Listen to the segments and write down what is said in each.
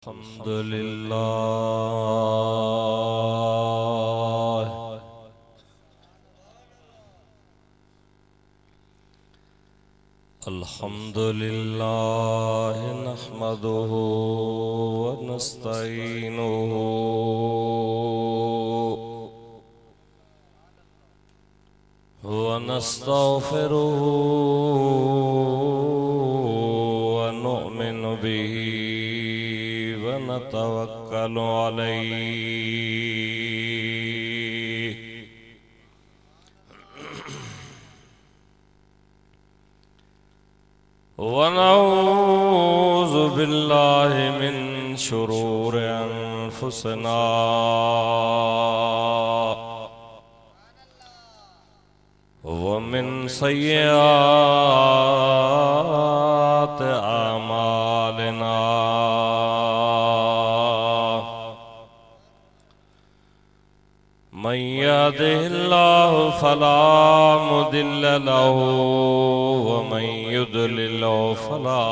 अल्हम्दुलिल्लाह नहमदुहु व नस्तईनुहु व नस्तगफिरुहु व नु'मिनु बिही व नतवक्कलु अलैहि व नऊज़ु बिल्लाहि मिन शुरूरि अनफुसिना व मिन सय्यिआति अमालिना मन यहदिहिल्लाहु फला मुदिल्ल लहु व मन युद्लिल्हु फला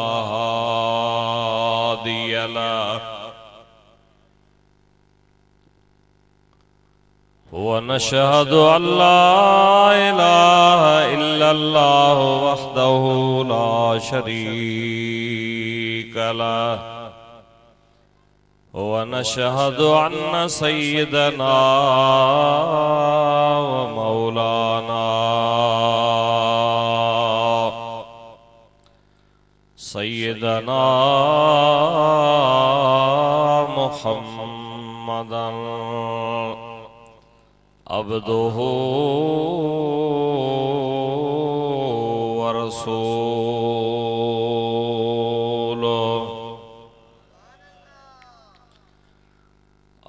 हादिय लहु व नशहदु अल्ला इलाहा इल्लल्लाहु वहदहु ला शरीक लहु व नशहदु अन्न सय्यदना व मौलाना सय्यदना मुहम्मदन अब्दुहु व रसूलुहु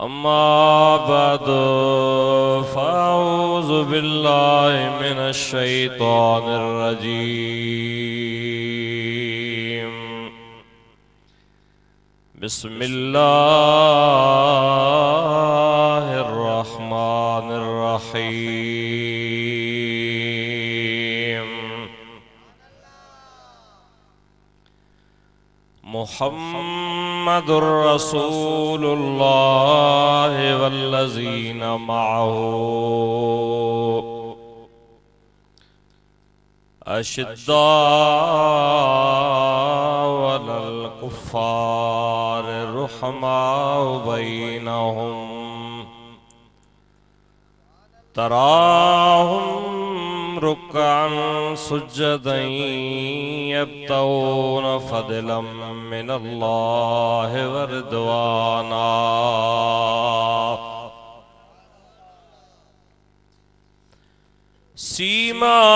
अम्मा बअदु फ़अऊज़ु बिल्लाहि मिनश शैतानिर रजीम बिस्मिल्लाहिर रहमानिर रहीम मुहम्मदुर रसूलुल्लाह वल्लज़ीना मअहू अशिद्दाउ अलल कुफ़्फ़ार रुहमाउ बैनहुम तराहुम रुक्अन सुज्जदन यब्तगून फ़ज़लन मिनल्लाहि व रिज़वाना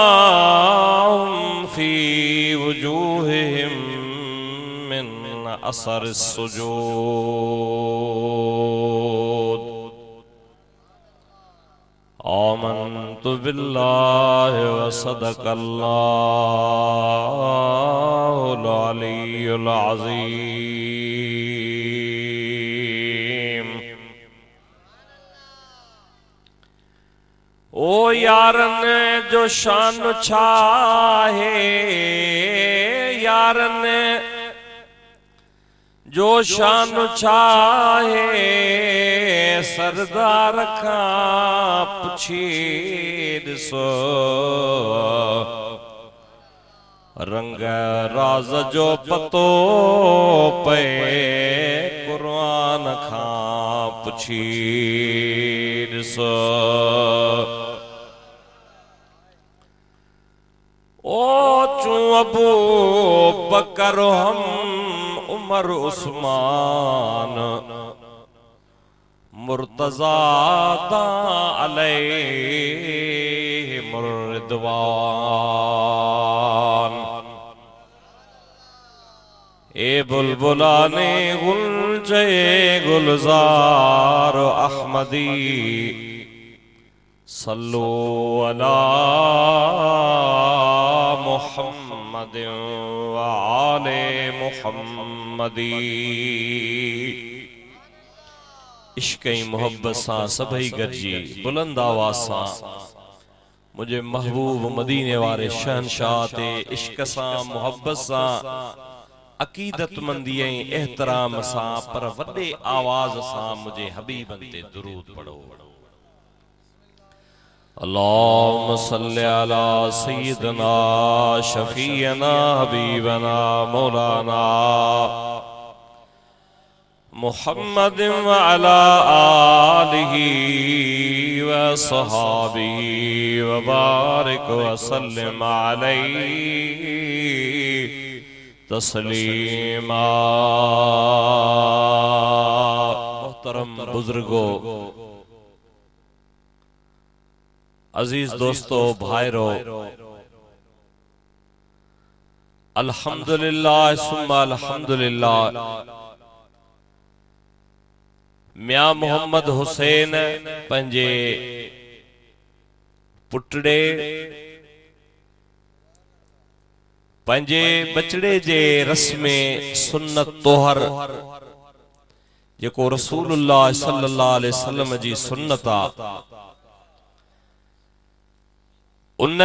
सीमाहुम फ़ी वजूहिहिम मिन असरिस सुजूद आमन्तु बिल्लाहि व सदक़ल्लाहुल अलियुल अज़ीम। ओ यारन जो शान छाहे यारन जो शान छाहे सरदार खां पुछी ॾिसो रंग राज जो पतो पए क़ुरान खां पुछी ॾिसो ओ चूं अबू बकर हम उमर उस्मान मुर्तज़ा अलैहिमुर रिदवान। ए बुलबुलाने गुलजे गुलजार अहमदी सल्लु अला मुहम्मद व आले मुहम्मदी। इश्क़ मोहब्बत सां सभई गॾिजी बुलंद आवाज़ सां मुझे महबूब मदीने वारे शहनशाह ते इश्क़ सां मोहब्बत सां अकीदतमंदी ऐं एहतराम सां पर वॾे आवाज़ सां मुझे हबीबन ते दुरूद पढ़ो। अल्लाहुम्मा सल्लि अला सय्यिदना शफीअना हबीबना मौलाना मुहम्मद व अला आलिही व सहाबिही व बारिक व सल्लिम अलैहि तस्लीमा। मोहतरम बुजुर्गो, अजीज दोस्तों, भाईरो, अल्हम्दुलिल्लाह सुम्मा अल्हम्दुलिल्लाह। मियां मोहम्मद हुसैन पंजे पुटड़े पंजे बचड़े जे रस्मे सुन्नत तोहर जेको रसूलुल्लाह सल्लल्लाहु अलैहि वसल्लम जी सुन्नत आ, उन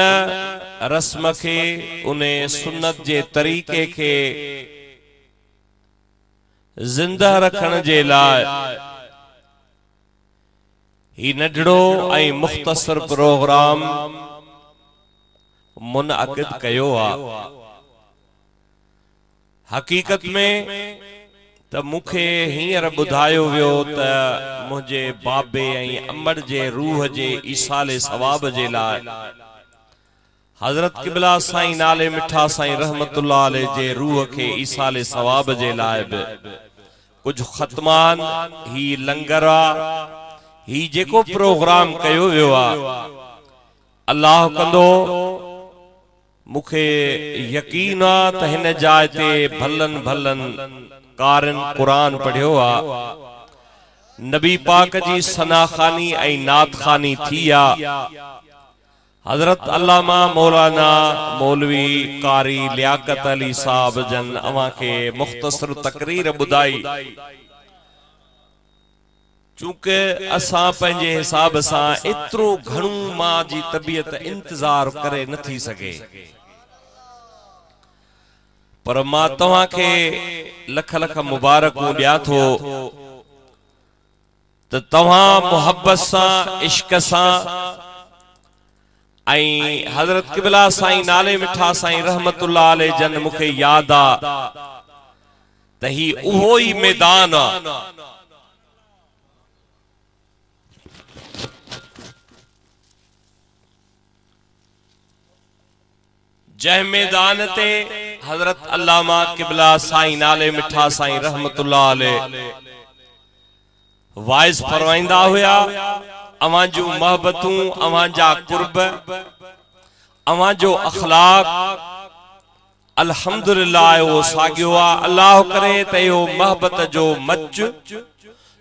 रस्म के उन सुन्नत जे तरीके के जिंदा रखण जे लाइ ही नढड़ो ऐं मुख्तसर प्रोग्राम मुनअकिद कयो आ। हकीकत में त मूंखे हींअर ॿुधायो वियो त मुंहिंजे बाबे ऐं अमड़ जे रूह जे ईसाले सवाब जे लाइ हजरत किबला साईं नाले मिठा साईं रहमतुल्लाह अलैह जे रूह के ईसाले सवाब जे लाइ बि कुछ खत्मान ही लंगरा ही जेको प्रोग्राम कयो वियो आ, अल्लाह कंदो मुखे यकीन आ त हिन जाइ ते भलन भलन कारन कुरान पढ़ियो आ, नबी पाक जी सनाखानी ऐं नात खानी थी आ। हजरत अल्लामा मौलाना मौलवी कारी लियाकत अली साहब जन अवां के मुख्तसर तकरीर बुधाई। चूंकि असां पंहिंजे हिसाब सां एतिरो घणो मां जी तबियत इंतजार करे न थी सके, पर मां तव्हां के लख लख मुबारकूं ॾियां थो त तव्हां मोहब्बत सां इश्क सां ऐं हजरत किबला साईं नाले मिठा साईं रहमतुल्लाह अलैह जन मूंखे याद आ त ही उहो ई मैदान आ जह मैदान ते हजरत अल्लामा किबला साईं नाले मिठा साईं रहमतुल्लाह अलैह वाइज फरमाइंदा हुआ, अवां जो मोहब्बतूं, अवां जा कुर्ब, अवां जो अखलाक अल्हम्दुलिल्लाह वो सागियो आ। अल्लाह करे त यो मोहब्बत जो मच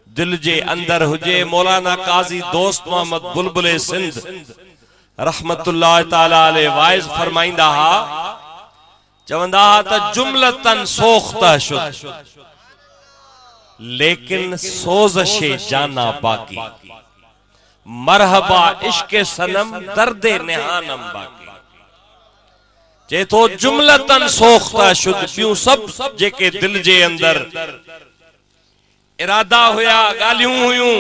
दिल जे अंदर हुजे। मौलाना काजी दोस्त मोहम्मद बुलबुल सिंध रहमतुल्लाह ताला अलैह वाइज फरमाइंदा हा, चवंदा त जुमलतन सोख्ता शुद लेकिन सोजशे जाना बाकी, मरहबा इश्के सनम दर्दे निहानम बाकी। जे तो जुमलतन सोख्ता शुद, क्यों सब जेके दिल जे अंदर इरादा हुया, गालियूं हुयूं,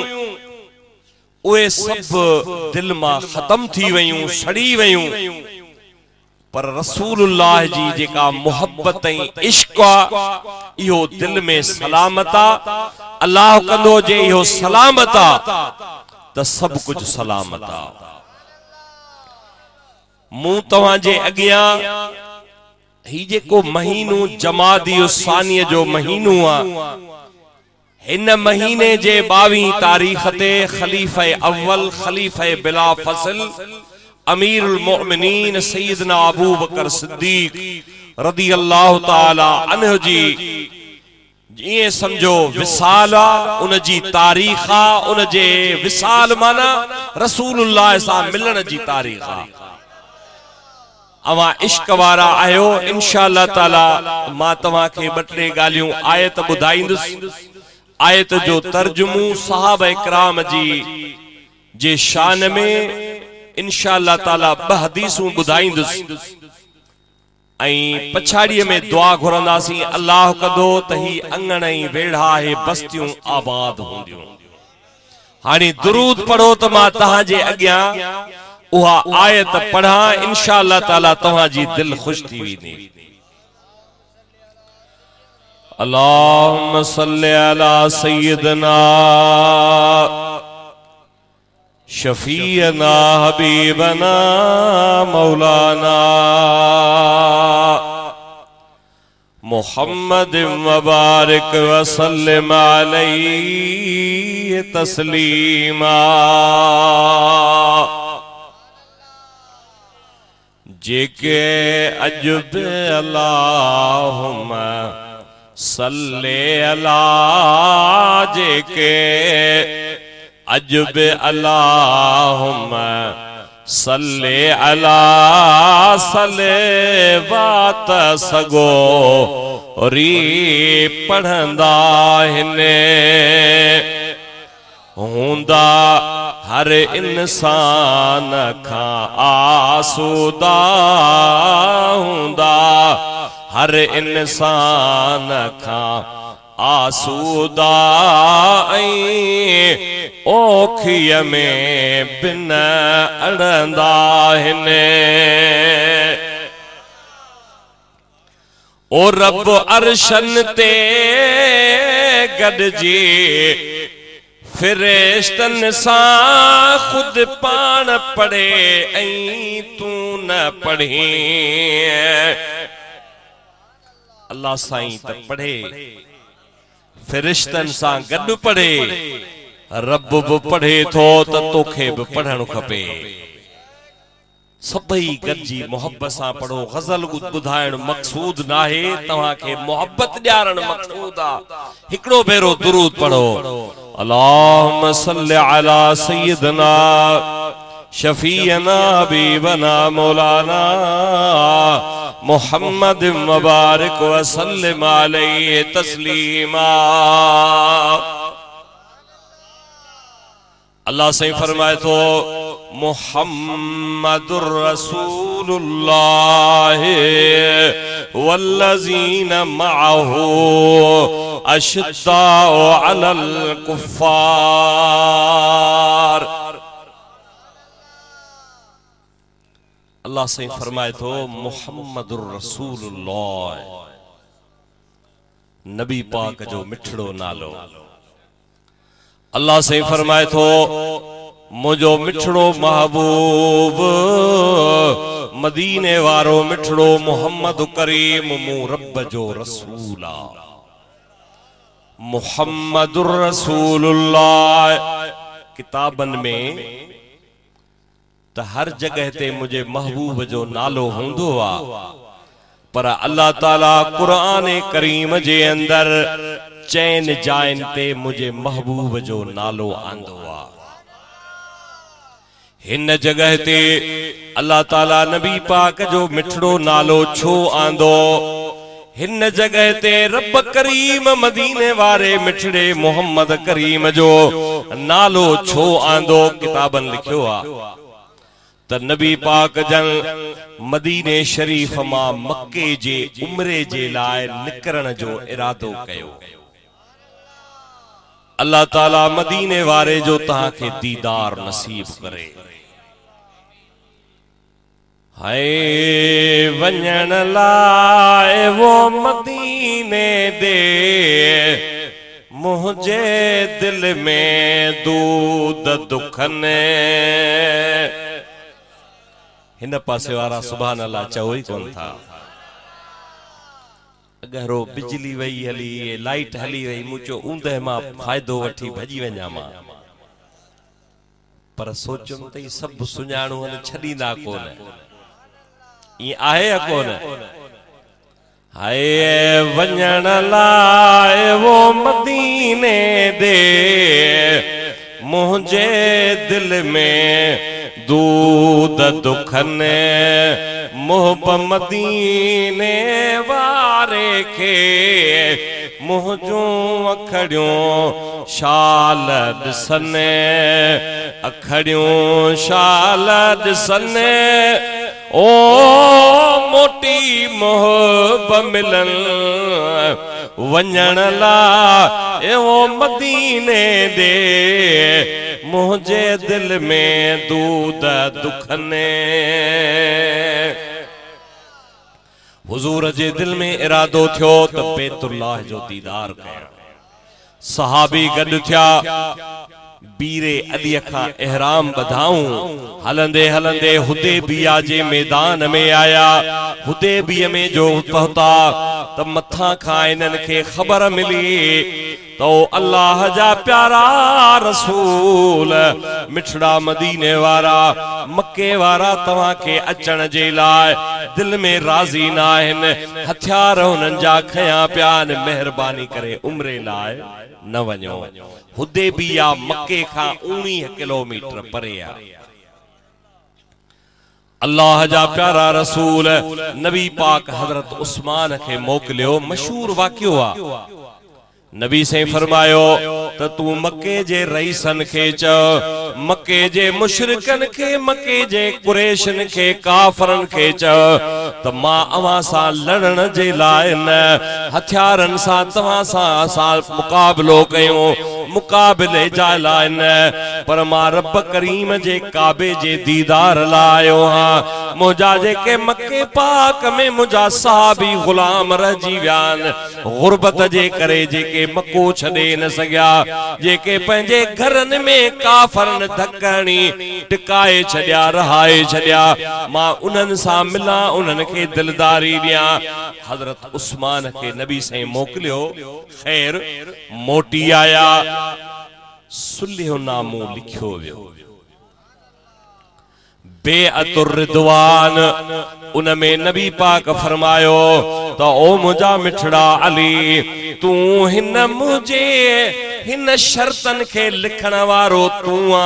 उए सब दिल मां खत्म थी वयूं, सड़ी वयूं। पर रसूलुल्लाह जी जेका मोहब्बत ऐं इश्क आ, इहो दिल में सलामत आ। अल्लाह कंदो जे इहो सलामत आ त सब कुछ सलामत आ। मूं तव्हां जे अगियां ही जेको महीनो जमादी सानिय जो महीनो आ, इन महीने जे 22 तारीख ते खलीफा अव्वल खलीफा बिला फसल अमीरुल मोमिनीन सैयदना अबू बकर सिद्दीक रदी अल्लाह ताला अन्हु जी ये समझो विसाल आ, उन जी तारीख आ, उन जे विसाल माना रसूलुल्लाह सां मिलण जी तारीख आ। अवां इश्क वारा आयो, इंशाअल्लाह ताला मां तव्हां खे ॿ टे ॻाल्हियूं आयत ॿुधाईंदुसि। आयत जो तर्जुमो सहाबा इकराम जी जे शान में इंशाअल्लाह ताला 2 हदीसूं ॿुधाईंदुसि। ऐं पछाड़ीअ में दुआ घुरंदासीं अल्लाह कदो त ही अंगण ऐं वेढ़ा हे बस्तियूं आबाद हूंदियूं। हाणे दुरूद पढ़ो त मां तव्हांजे अॻियां उहा आयत पढ़ा, इंशाअल्लाह ताला तव्हांजी दिल खुश थी वेंदी। अल्लाहुम्मा सल्ली अला सय्यिदना शफीअना हबीबना मौलाना मुहम्मद मुबारक वसल्लम अलैहि तस्लीमा। जेके अजब अल्लाहुम्मा सल्ले अला, जेके अजब अल्लाहुम्मा सल्ले अला सलेवात सगो री पढ़ंदा हिने। हुंदा हर इंसान खां आसूदा, हुंदा हर इंसान खां आसूदा ऐं ओखिय में बिन अड़ंदा हिने। ओ रब अरशन ते गॾिजी फिरिश्तन सां खुद पान पढ़े ऐं तू न पढ़ी। अल्लाह साईं त पढ़े, फिरिश्तन सां गॾु पढ़े, रब बि पढ़े थो त तोखे बि पढ़णु खपे। सभई गॾिजी मोहब्बत सां पढ़ो। गज़ल ॿुधाइण मक़सूद नाहे, तव्हांखे मोहब्बत ॾियारण मक़सूद आहे। हिकिड़ो भेरो दुरूद पढ़ो। अल्लाहुम्मा सल्लि अला सय्यिदना शफीअना हबीबना मौलाना मुहम्मद मुबारक वसल्लम अलैहि तस्लीमा। अल्लाह से फरमाए तो मुहम्मदुर रसूलुल्लाह वल्लज़ीना मअहू अशिद्दाउ अलल कुफ्फार। अल्लाह से फरमाए तो मुहम्मदुर रसूलुल्लाह, नबी पाक जो मिठड़ो नालो। अल्लाह से फरमाए थो मुझो मिठड़ो महबूब मदीने वारो मिठड़ो मोहम्मद करीम मु रब जो रसूला। मुहम्मदुर रसूलुल्लाह किताबन में त हर जगह ते मुझे महबूब जो नालो हूंदो आ, पर अल्लाह ताला कुरान करीम जे अंदर चैन जाइन ते मुझे महबूब जो नालो आंदो आ। हिन जगह ते अल्लाह ताला नबी पाक जो मिठड़ो नालो छो आंदो? हिन जगह ते रब करीम मदीने वारे मिठड़े मोहम्मद करीम जो नालो छो आंदो? किताबन लिखियो आ त नबी पाक जन मदीने शरीफ मां मक्के जे उम्रे जे लाए निकरण जो इरादो कयो। अल्लाह ताला मदीने वारे जो तहां के दीदार नसीब करे। हाय वञण लाए वो मदीने दे मुझे दिल में दूध दुखने। हिन पासे वारा सुभान अल्लाह चओ ही कोन था। अगरो बिजली वही हली, लाइट हली वही, मुचो ऊंदे मां फायदो वठी भजी वञा मां, पर सोचम त सब सुञाणू हन छडींदा कोन। ये आहे या कोन? हाय वञण लाए वो मदीने दे मुझे दिल में दूध दुखने। मुहब मदीने वारे के मुझूं अखड़ियों शाल ॾिसने, अखड़ियों शाल ॾिसने। ओ मोटी मोहब मिलन वञण ला एवो मदीने दे मुझे दिल में दूध दुखने हुजूर जे दिल में इरादो थियो त बैतुल्लाह जो दीदार कया सहाबी गड थिया बीरे अली खां इहराम बधाऊं हलंदे हलंदे हुदैबिया जे मैदान में आया हुदैबिया में जो पहुता त मथा खां इन्हनि खे ख़बर मिली तो अल्लाह जा प्यारा रसूल मिठड़ा मदीने वारा मक्के वारा तवा के अचण जे लाए दिल में राजी ना आहिनि हथियार उन्हनि जा खया पिया मेहरबानी करे उम्रे लाए न वञो हुदैबिया मक्के खां 19 किलोमीटर परे आ अल्लाह जा प्यारा रसूल नबी पाक हजरत उस्मान के मोकलियो मशहूर वाक़ियो आ नबी से फरमायो त तू मक्के जे रईसन के च मक्के जे मुशरिकन के मक्के जे कुरैशन के काफरन के च त मां अवां सा लड़न जे लाए न हथियारन सा तवां सा मुकाबलो कयो मुकाबले जा लाए न पर मां रब करीम जे काबे जे दीदार लायो हां मुजा जे के मक्के पाक में मुजा साहबी गुलाम रजी व्यान गुरबत जे करे जे के मक्को छड़े न सग्या जे के पंजे घरन में काफरन धकणी टिकाए छड्या रहाए छड्या मां उनन सा मिला उनन के दिलदारी दिया हजरत उस्मान के नबी से मोकलियो खैर मोटी आया सुल्ह नामो लिखियो वियो बेअतुर रिदवान उनमें नबी पाक फरमायो तो ओ मुजा मिठड़ा अली तू हिन मुझे हिन शर्तन के लिखण वारो तू आ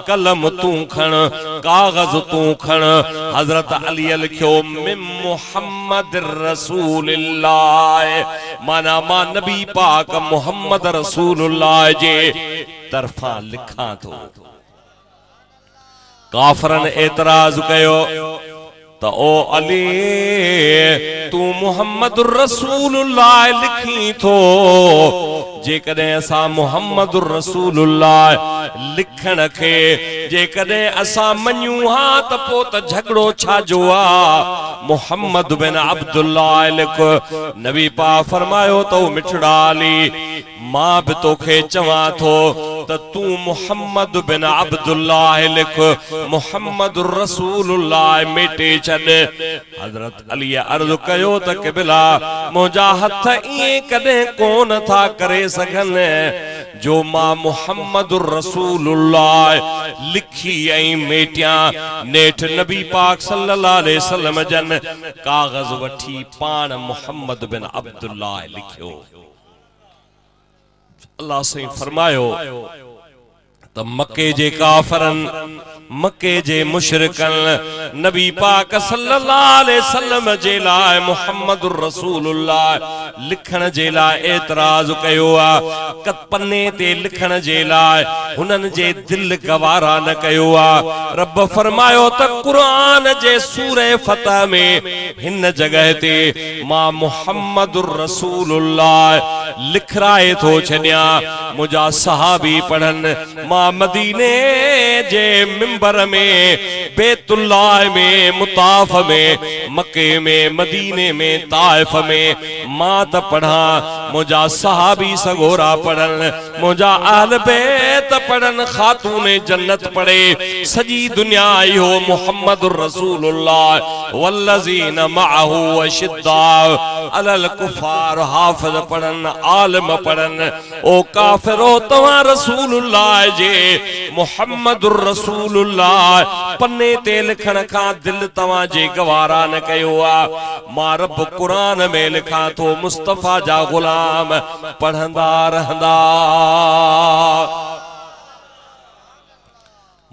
कलम तू खण कागज तू खण हजरत अली लिखियो मिन मुहम्मद रसूलुल्लाह माना मा नबी पाक मुहम्मद रसूलुल्लाह जे तरफा लिखा तो काफरन एतराज कयो तो ओ अली तू मुहम्मद रसूलुल्लाह लिखी थो जे कदे असा मुहम्मद रसूलुल्लाह लिखण के जे कदे असा मन्यू हा त पो त झगड़ो छा जो आ मुहम्मद बिन अब्दुल्लाह लिख नबी पा फरमायो तो मिठड़ा अली मां भी तोखे चवा थो त तू मुहम्मद बिन अब्दुल्लाह लिख मुहम्मद रसूलुल्लाह मिटे छड हजरत अली अर्ज कयो त किबला मुजा हथ ई कदे कोन था करे सगन जो मां मुहम्मद रसूलुल्लाह लिखी आई मेटिया नेठ नबी पाक सल्लल्लाहु अलैहि वसल्लम जन कागज वठी पान मुहम्मद बिन अब्दुल्लाह लिखियो अल्लाह से फरमायो त मक्के जे काफरन मक्के जे मुशरिकन नबी पाक सल्लल्लाहु अलैहि वसल्लम जे लाए मुहम्मद रसूलुल्लाह लिखण जे लाए एतराज कयो आ कत पन्ने ते लिखण जे लाए हुनन जे दिल गवारा न कयो आ रब फरमायो त कुरान जे सूरे फतह में हिन जगह ते मां मुहम्मद रसूलुल्लाह लिखराए थो छड्या मुजा सहाबी पढ़न मां मदीने जे मिंबर में बैतुल्लाह में मुताफ में मक्के में मदीने में ताइफ में मां त पढ़ा मुजा सहाबी सगोरा पढ़न मुजा अहल बैत पढ़न खातून जन्नत पढ़े सजी दुनिया आई हो मुहम्मद रसूलुल्लाह वल्लजीन मअहू अशिद्दा अलल कुफार हाफिज पढ़न आलिम पढ़न ओ काफिरो तवा रसूलुल्लाह जे मुहम्मद रसूलुल्लाह पन्ने ते लिखण का दिल तवा जे गवारा न कयो आ मां रब कुरान में लिखा तो मुस्तफा जा गुलाम पढ़ंदा रहंदा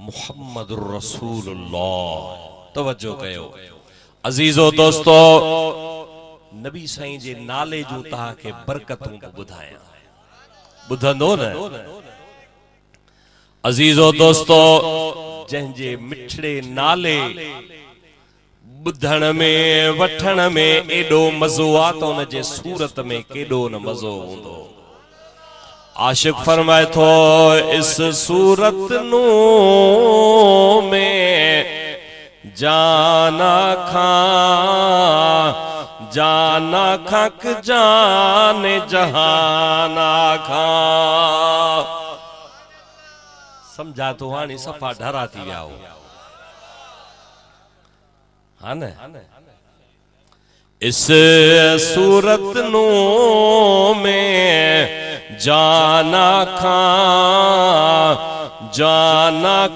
मुहम्मद रसूलुल्लाह तवज्जो कयो अजीजो दोस्तो नबी साईं जे नाले जो तहा के बरकतूं बुधाया बुधंदो न अजीजो दोस्तो जंहिंजे मिठड़े नाले बुधण में वठण में एडो मज़ो आ तो उन जे सूरत में केडो न मज़ो हूंदो। आशिक फरमाए थो इस सूरत नू में जाना खाक जान जहाना खा। समझा तो हानी सफा डरा थी विया हो। हाँ न इस सूरत नू में जाना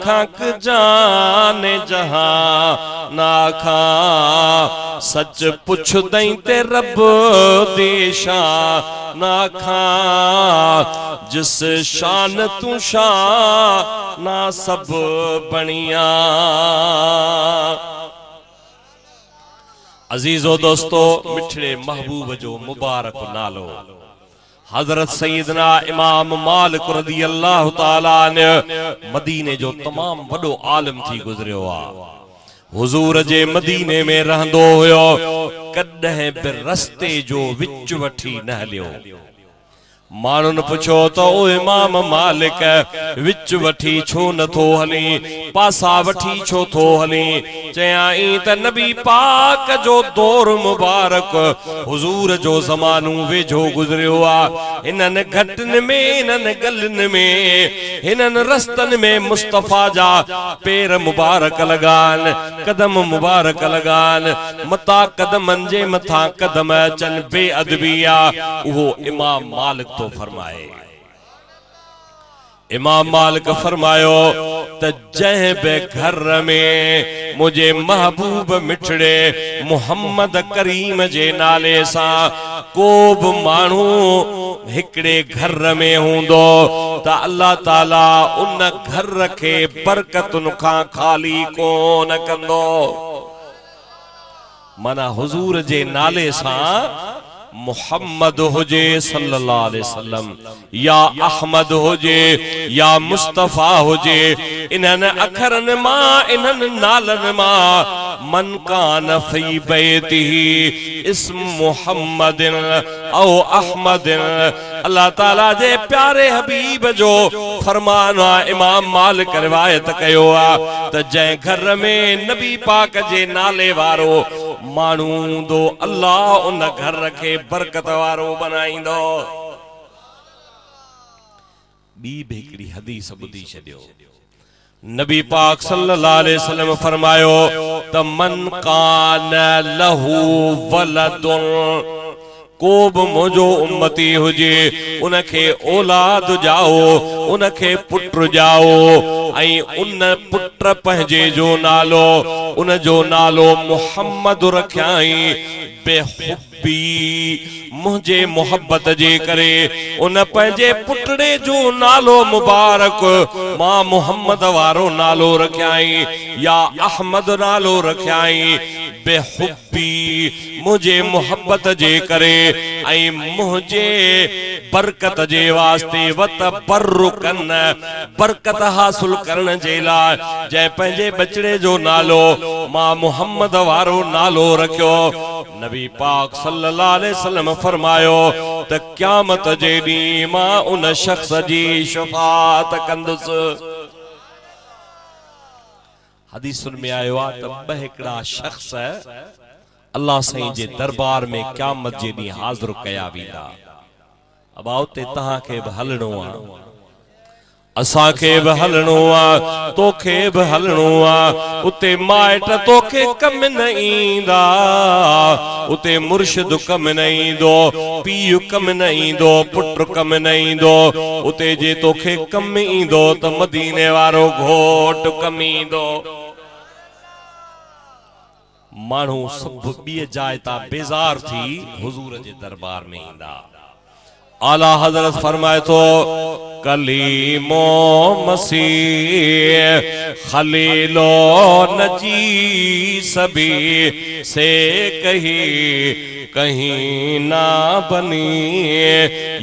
खाक जान जहाना खा। सच पुछ दई ते रब देशा ना खा। जिस शान तू शान ना सब बनिया। अजीजो दोस्तों मिठड़े महबूब जो मुबारक नालो हजरत सैयदना इमाम मालिक रज़ी अल्लाह ताला ने मदीने जो तमाम वडो आलम थी गुजरियो आ। हुजूर जे मदीने में रहंदो हुयो कदे बि रस्ते जो विच वठी न हलियो। मानुन पुछो तो ओ इमाम मालिक विच वठी छो न थो हली, पासा वठी छो थो हली। चयाई त नबी पाक जो दौर मुबारक हुजूर जो ज़मानो वेझो गुजरियो आ। इनन घटन में इनन गलन में इनन रस्तन में मुस्तफा जा पैर मुबारक लगान, कदम मुबारक लगान। मता कदमन जे मथा कदम अचन बेअदबिया वो इमाम मालिक तो फरमाए। इमाम मालिक फरमायो त जह बे घर में मुझे महबूब मिठड़े मोहम्मद करीम जे नाले सा को भी मानू हिकड़े घर में हुंदो त अल्लाह ताला उन घर के बरकतुन खां खाली कोन कंदो। मना हुजूर जे नाले सा मुहम्मद हुजे सल्लल्लाहु अलैहि वसल्लम या अहमद हुजे या मुस्तफा हुजे, इन्हन अखरन मां इन्हन नालन मां मन कान फी बैतिही इस्म मुहम्मदिन औ अहमदिन। अल्लाह ताला जे प्यारे हबीब जो फरमान आ। इमाम मालिक रिवायत कयो आ त जै घर में नबी पाक जे नाले वारो मानू दो अल्लाह उन घर के बरकत वारो बनाईंदो। बी हिकड़ी हदीस ॿुधी छॾियो। नबी पाक सल्लल्लाहु अलैहि वसल्लम फरमायो त मन कान लहू वलदुन को भी मुझो उम्मती हुजे उनखे औलाद जाओ उनखे पुत्र जाओ आई उन पुत्र पंहिंजे जो नालो उन जो नालो मुहम्मद रखियाई बेहुब्बी मुझे मोहब्बत जे करे उन पंहिंजे पुटड़े जो नालो मुबारक मां मोहम्मद वारो नालो रखियाई या अहमद नालो रखियाई बेहुब्बी मुझे मोहब्बत जे करे आई मुझे बरकत जे वास्ते वत बर्रुकन बरकत हासिल करण जे लाइ जै पंहिंजे बचड़े जो नालो मां मोहम्मद वारो नालो रखियो। नबी पाक सल्लल्लाहु अलैहि वसल्लम फरमायो त क़यामत जे ॾींहुं मां उन शख्स जी शफाअत कंदुसि। हदीसुन में आयो आ त ब हिकड़ा शख्स अल्लाह साईं जे दरबार में क़यामत जे ॾींहुं हाज़िर कया वेंदा। अब उते तहां के भी हलणो आ, असा के भी हलणो आ, तोखे भी हलणो आ। उते माइट तोखे कम न ईंदा, उते मुर्शिद कम न ईंदो, पीउ कम न ईंदो, पुट कम न ईंदो। उते जे तोखे कम ईंदो त मदीने वारो घोट कम ईंदो। मानू सब ॿिए जाइ ता बेजार थी हुजूर जे दरबार में ईंदा। आला हजरत फरमाए तो कलीमो मसीह खलीलो नजी सभी से कहीं ना बनी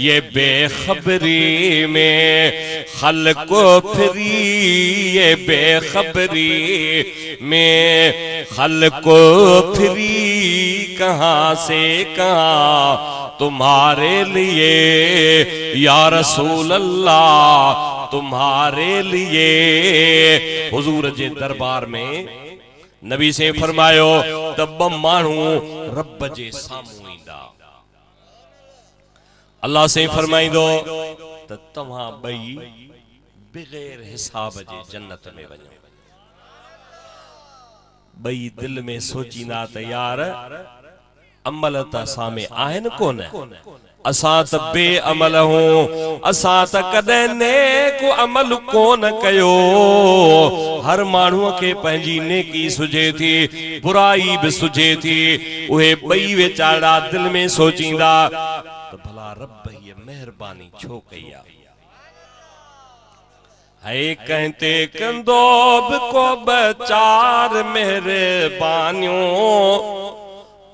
ये बेखबरी में खल्क फिरी ये बेखबरी में, खल्क फिरी कहां से कहां तुम्हारे लिए या रसूल अल्लाह, तुम्हारे लिए। हुजूर जे दरबार में नबी से फरमायो तब मानू रब जे सामू ईंदा, अल्लाह से फरमाइंदो त तव्हां बई बगैर हिसाब जे जन्नत में वञो। बई दिल में सोचींदा त यार अमल त सामे आहिनि कोन, असां त बेअमल हूं, असां त कदहिं नेक अमल कोन कयो। हर माण्हूअ खे पंहिंजी नेकी सुझे थी, बुराई भी सुझे थी। उहे ॿई वेचारा दिल में सोचींदा त भला रब ये मेहरबानी छो कई आहे। है कहते कंदो बि को चार मेहरबानियूं,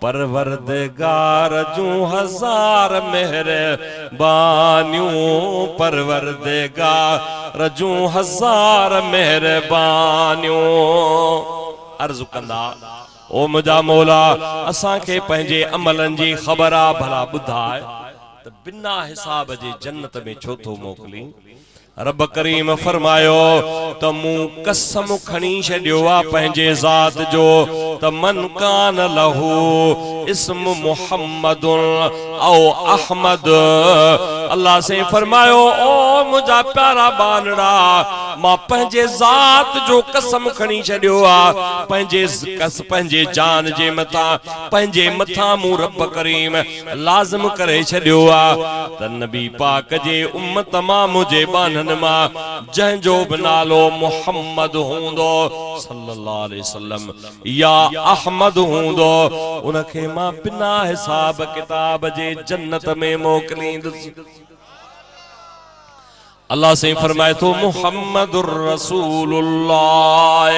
परवरदिगार जूं हजार मेहरबानियूं, परवरदिगार जूं हजार मेहरबानियूं। अर्ज़ कंदा ओ मुंहिंजा मौला असां खे पंहिंजे अमलनि जी ख़बर आ, भला ॿुधाए त बिना हिसाब जे जन्नत में छो थो मोकिली। रब करीम फरमायो त मूं कसम खणी छॾियो आ पंहिंजे ज़ात जो त मन कान लहू इस्म मुहम्मदुन औ अहमद। अल्लाह से फरमायो ओ मुंहिंजा प्यारा बानड़ा, मां पंहिंजे ज़ात जो कसम खणी छॾियो आ, पंहिंजे जान जे मथां, पंहिंजे मथां मूं रब करीम लाज़िम करे छॾियो आ त नबी पाक जे उम्मत मां मुंहिंजे बाननि मां जंहिंजो बि नालो मुहम्मद हूंदो सल्लल्लाहु अलैहि वसल्लम या अहमद हूंदो, उनखे मां बिना हिसाब किताब जे जन्नत में मोकिलींदुसि। अल्लाह से फरमाए तो मुहम्मदुर रसूलुल्लाह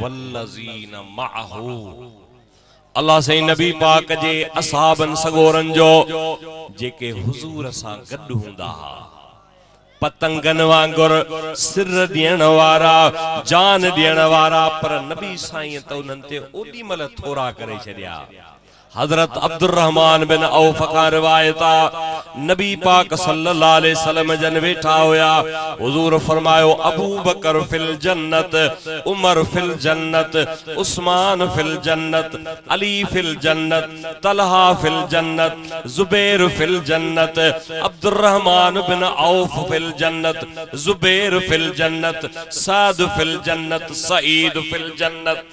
वल्लज़ीन मअहू। अल्लाह से नबी पाक जे असहाबन सगोरन जो जेके हुजूर सां गॾु हूंदा हा, पतंगन वांगुर सिर ॾियण वारा, जान ॾियण वारा, पर नबी साईं त उन्हनि ते ओॾी महिल थोरा करे छॾिया। हजरत अब्दुर्रहमान बिन औफ का रिवायत नबी पाक सल्लल्लाहु अलैहि वसल्लम जन वेठा होया। हुजूर फरमायो अबू बकर फिल जन्नत, उमर फिल जन्नत, उस्मान फिल जन्नत, अली फिल जन्नत, तलहा फिल जन्नत, जुबैर फिल जन्नत, अब्दुर्रहमान बिन औफ फिल जन्नत, जुबैर फिल जन्नत, साद फिल जन्नत, सईद फिल जन्नत।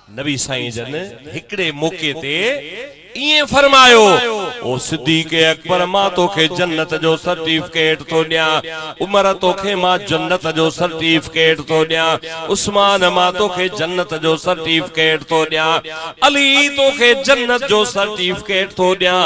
नबी साईं जन हिकड़े मौके ते इए फरमायो ओ सिद्दीक़ अकबर मां तोखे जन्नत जो सर्टिफिकेट तो दिया, उमर तोखे मां जन्नत जो सर्टिफिकेट तो दिया, उस्मान मां तोखे जन्नत जो सर्टिफिकेट तो दिया, अली तोखे जन्नत जो सर्टिफिकेट तो दिया,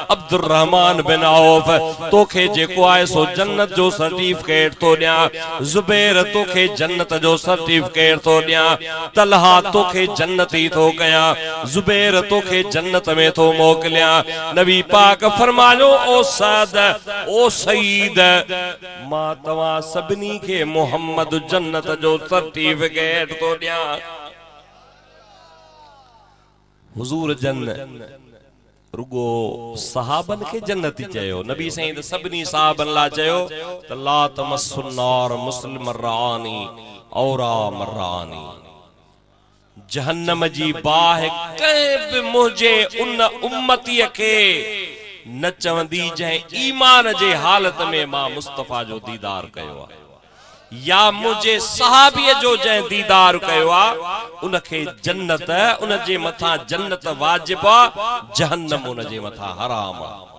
अब्दुर्रहमान बिन औफ तोखे जेको आए सो जन्नत जो सर्टिफिकेट तो दिया, जुबैर तोखे जन्नत जो सर्टिफिकेट तो दिया, तलहा तोखे जन्नती तो कया, जुबैर तोखे जन्नत में तो मोकलिया। नबी पाक फरमायो ओ साद ओ सईद मां तवा सबनी के मोहम्मद जन्नत जो सर्टिफिकेट तो दिया। हुजूर जन रुगो सहाबन के जन्नती चयो, नबी साईं सबनी सहाबन ला चयो त ला तमस्सुन्नार मुस्लिम रानी औरा मरानी। जहन्नम जी बाह कंहिं बि मुझे उन उम्मतीअ खे न चवंदी जंहिं ईमान जे हालत में मां मुस्तफा जो दीदार कयो आहे, या मुझे सहाबीअ जो जंहिं दीदार कयो आहे उनखे जन्नत, उन जे मथां जन्नत वाजिब आहे, जहन्नम उन जे मथां हराम आहे।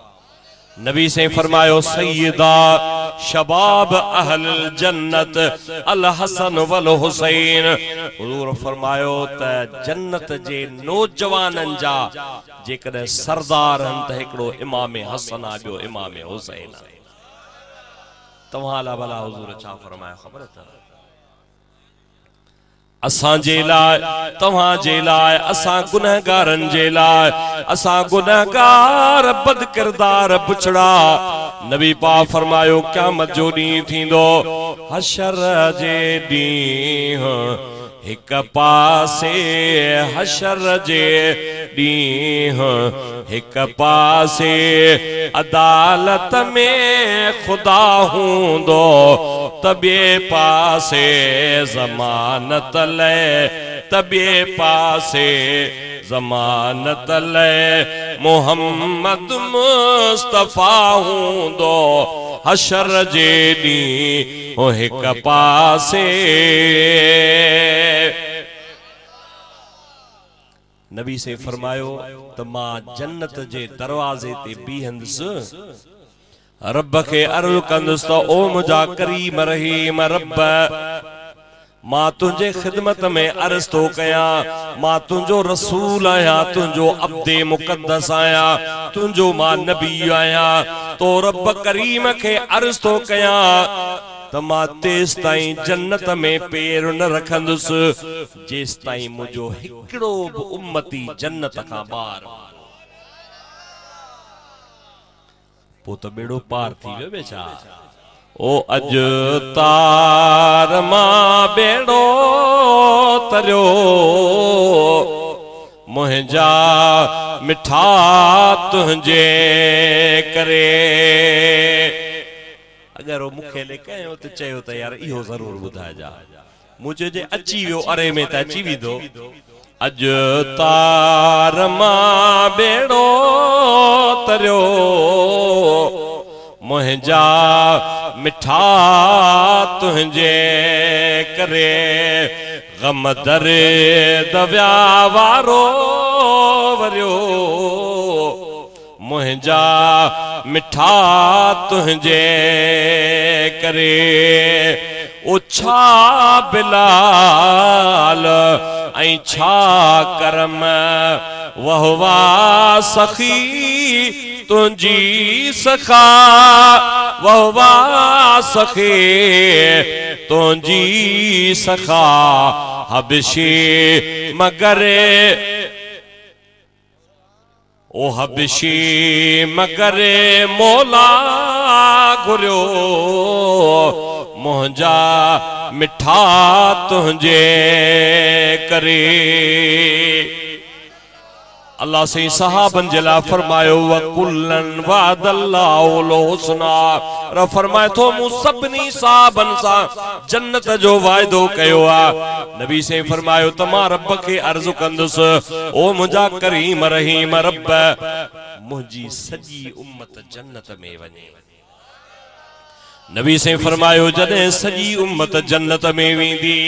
नबी से फरमायो सैयदा शबाब अहल जन्नत अल हसन वल हुसैन। हुजूर फरमायो त जन्नत जे नौजवानन जा जेकॾहिं सरदार हन त हिकिड़ो इमाम हसन आ, ॿियो इमाम हुसैन आ। तव्हां ला भला हुजूर छा फरमाया ख़बर अथव? असां जे लाइ, तव्हां जे लाइ, असां गुनहगारन जे लाइ, असां गुनहगार बद किरदार बुछड़ा नबी पाक फरमायो क़यामत जो ॾींहुं थींदो हशर जे ॾींहुं हिक पासे हशर जे ॾींहुं हिक पासे अदालत में खुदा हूंदो त ॿिए पासे ज़मानत लाइ त ॿिए पासे ज़मानत लाइ मोहम्मद मुस्तफ़ा हूंदो हशर जे ॾींहुं हिक पासे। नबी से फरमायो त मां जन्नत जे दरवाजे ते बीहंदुसि रब खे अर्ज़ कंदुसि त ओ मुंहिंजा करीम रहीम रब मां तुझे खिदमत में अर्ज़ तो कयां मां तुझो रसूल आया तुझो अब्दे मुक़द्दस आया तुझो मां नबी आया तो रब करीम के अर्ज़ तो कयां त मां तेस ताईं जन्नत में पैर न रखंदुसि जेस ताईं मुझो हिकड़ो भी उम्मती जन्नत का बार पो तो बेड़ो पार थी वियो बेचा। ओ अज तार मां बेड़ो तरियो मुंहिंजा मिठा तुझे करे अगर वो मुखे ले कयो तो चयो त यार इहो जरूर बुधाइजा मुझे जे अची वियो अरे में त अची विदो अज तार मां बेड़ो तरियो मुंहिंजा मिठा तुझे करे गम दर्द व्या वारो वरियो मुंहिंजा मिठा तुझे करे उछा बिलाल ऐं छा करम वहवा सखी तुझी सखा वहवा सखी तुझी सखा हबशी मगरे ओ हबशी मगरे मौला घुरियो मुंहिंजा मिठा तुझे करे। अल्लाह से सहाबन जला फरमायो वकुल्लन वादल्लाहु हुस्ना र फरमाए थो मूं सभिनी सहाबन सा जन्नत जो वायदो कयो आ। नबी से फरमायो त मां रब के अर्ज़ कंदुसि ओ मुंहिंजा करीम रहीम रब मुंहिंजी सॼी उम्मत जन्नत में वञे। नबी से फरमायो जॾहिं सॼी उम्मत जन्नत में वेंदी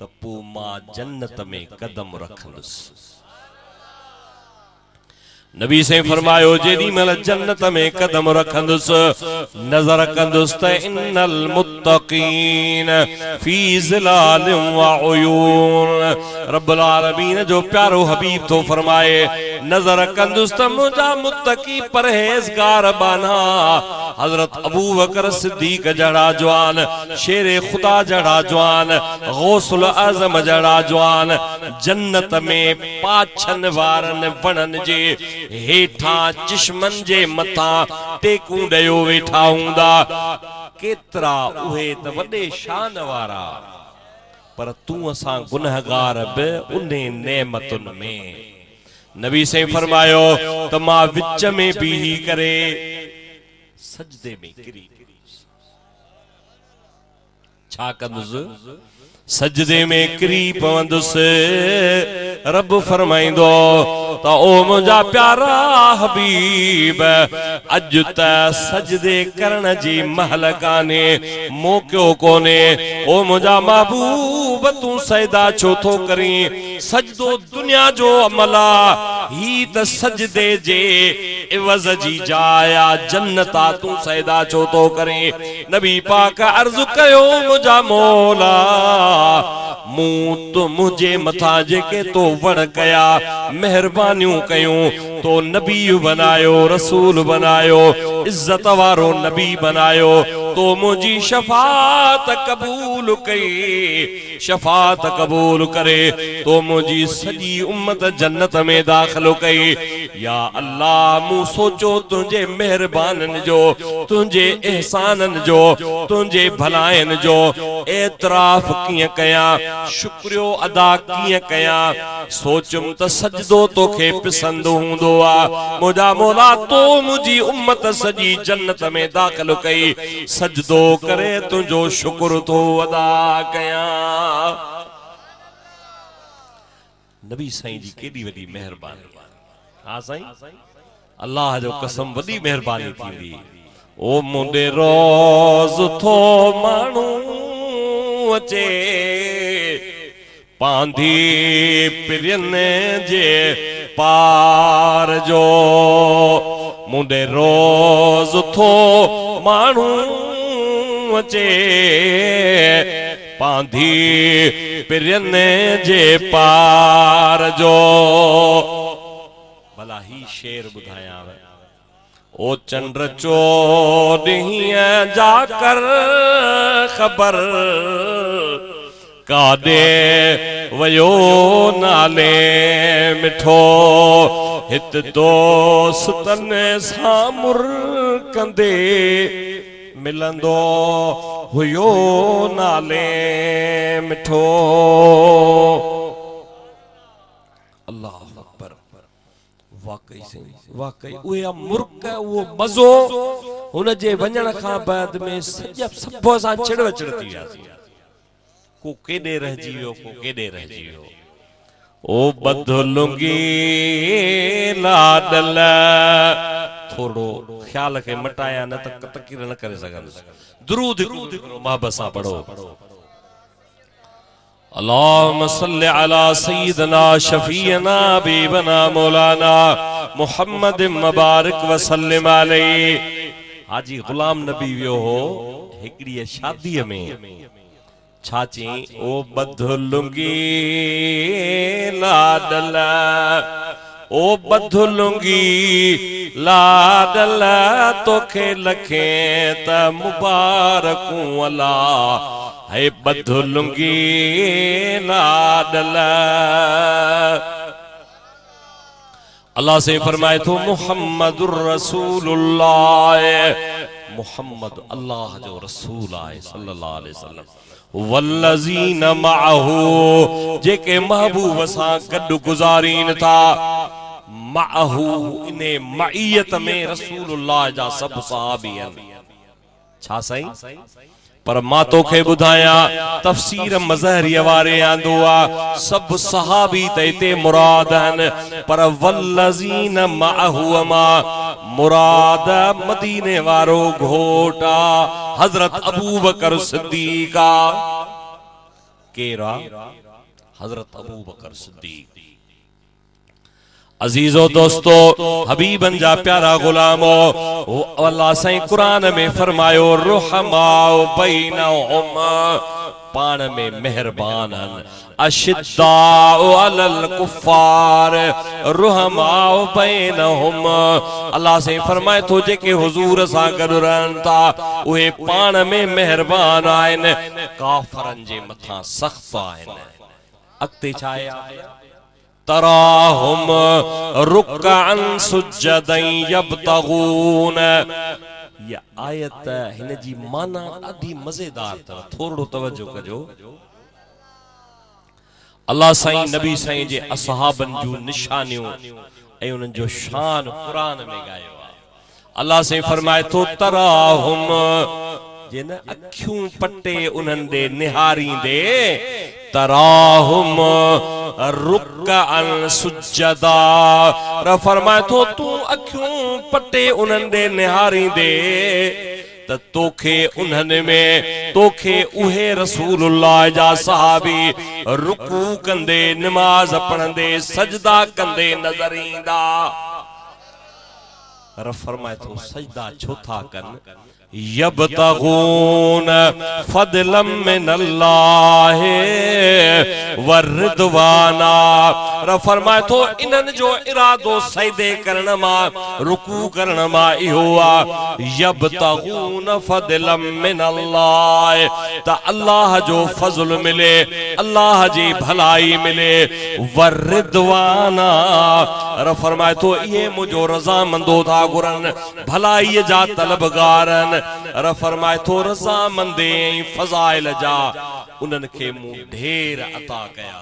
त पोइ मां जन्नत में कदम रखंदुसि। नबी से फरमायो जेडी मल जन्नत में कदम रखंदुसि नजर कंदुसि त इन्नल मुत्तकीन फी ज़िलालिन व उयून रब्बुल आलमीन जो प्यारो हबीब तो फरमाए नजर कंदुसि त मुंहिंजा मुत्तकी परहेज़गार बाना हजरत अबू बकर सिद्दीक जड़ा जवान शेरे खुदा जड़ा जवान गौसुल आजम जड़ा जवान जन्नत में पाछन वारन वणन जे हेठा चिश्मन जे मथा टेकूं ॾेयो वेठा हूंदा केतरा उहे त वॾे शान वारा पर तू असां गुनहगार बि उन्हे नेमतुन में। नबी से फरमायो त मां विच में बीही करे सजदे में किरी छा कंदुसि सजदे में किरी पवंदुसि रब फरमाइंदो त ओ मुंहिंजा प्यारा हबीब अॼु त सजदे करण जी महल काने मौक़ो कोने ओ मुंहिंजा महबूब तूं सजदा छो थो करीं सजदो दुनिया जो अमल आ ही त सजदे जे इवज़ जी जाया जन्नता तूं सजदा छो थो करीं। नबी पाक अर्ज़ कयो मुंहिंजा मौला मूं तो मुझे मथा जेके तो वड़ कया मेहरबानियों कयूं तो नबी बनायो रसूल बनायो इज्जत वारो नबी बनायो तो मुझी शफात कबूल कई शफात कबूल करे तो मुझी सजी उम्मत जन्नत में दाखिल कई या अल्लाह मु सोचो तुझे मेहरबानन जो तुझे एहसानन जो तुझे भलायन जो एतराफ किए कया शुक्रियो अदा किए कया सोचुम त सजदो तोखे पसंद हुंदो आ मुझा मौला तो मुझी उम्मत सजी जन्नत में दाखिल कई सजदो करे तुझो शुक्र तो अदा कया नबी साईं जी केडी वडी मेहरबानी हां साईं अल्लाह जो कसम वडी मेहरबानी थींदी ओ मुंडे रोज थो मानू अचे पांधी पिरन जे पार जो मुंडे रोज थो मानू अचे पांधी पिरन जे पार जो भला ही शेर बुधाया ओ चंद्र चोॾींह जाकर खबर काॾे वयो नाले मिठो हित दोस्तन सां मुर कंदे मिलंदो हुयो नाले मिठो अल्लाह अकबर वाकई सही वाकई उहे मुर्क वो मज़ो हुन जे वञण खां बाद में सब सां चिड़ विचड़ थी वियासीं को केॾे रहिजी वियो को केॾे रहिजी वियो ओ बदलुंगी लाडल थोड़ो ख्याल के मटाया न त तकीर न करे सघंदुसि दुरूद मोहब्बत सां पढ़ो अल्लाहुम्मा सल्लि अला सय्यिदना शफीअना हबीबना मौलाना मुहम्मद मुबारक व सल्लिम अलैहि हाजी गुलाम नबी वियो हो हिकड़ी शादी में छाची ओ बदलुंगी लाडल ओ बदलुंगी लाडल तोखे लखे त मुबारकूं अला है बदलुंगी लाडल अल्लाह से फरमाए तो मुहम्मदुर रसूलुल्लाह मुहम्मद अल्लाह जो रसूल आए सल्लल्लाहु अलैहि वसल्लम वल्लज़ीन मअहू जेके महबूब सां गॾु गुज़ारीन था मअहू इने मईयत में रसूलुल्लाह जा सब सहाबी आहिनि छा साईं पर मां तोखे ॿुधाया तफसीर मज़हरी वारे आंदो आ सब सहाबी त हिते मुराद आहिनि पर वल्लज़ीन मअहू मा मुराद मदीने वारो घोटा हजरत अबू बकर सिद्दीक केरा हजरत अबू बकर सिद्दीक अजीजो दोस्तो हबीबन जा प्यारा गुलामो अल्लाह साईं कुरान में फरमायो रुहमाओ बैनहुम पान में मेहरबान अशिद्दाउ अलल कुफ्फार रुहमाओ बैनहुम अल्लाह से फरमाए तो जेके हुजूर सां गॾु रहन था उहे पान में मेहरबान आहिनि काफरन जे मथां सख्त आहिनि अॻिते छा आहे तराहुम रुकअन सुजदन यब्तगून ये आयत हिन जी माना ॾाढी मज़ेदार अथव थोरो तवज्जो कजो अल्लाह साईं नबी साईं जे असहाबन जूं निशानियूं ऐं उन्हनि जो शान कुरान में गायो आहे अल्लाह साईं फरमाए थो तराहुम जिन अखियूं पटे उन्हनि ॾे निहारींदे तराहुम रुकअन सुजदा र फरमाए थो तू अखियूं पटे उन्हनि ॾे निहारींदे त तोखे उन्हनि में तोखे उहे रसूलुल्लाह जा सहाबी रुकू कंदे नमाज पढ़ंदे सजदा कंदे नजर ईंदा र फरमाए थो सजदा छो था कनि यब्तगून फदलम मिनल्लाह व रिदवाना। र फरमाए थो इन्हन जो इरादो सजदे करण मा रुकू करण मा इहो आ यब्तगून फदलम मिनल्लाह त अल्लाह जो फजल मिले, अल्लाह जी भलाई मिले, व रिदवाना। र फरमाए थो ये मुझो रज़ामंदो था गुरन, भलाई जा तलबगारन। र फरमाए थो रज़ामंदे फज़ाइल जा उन्हनि खे मूं ढेर अता कया।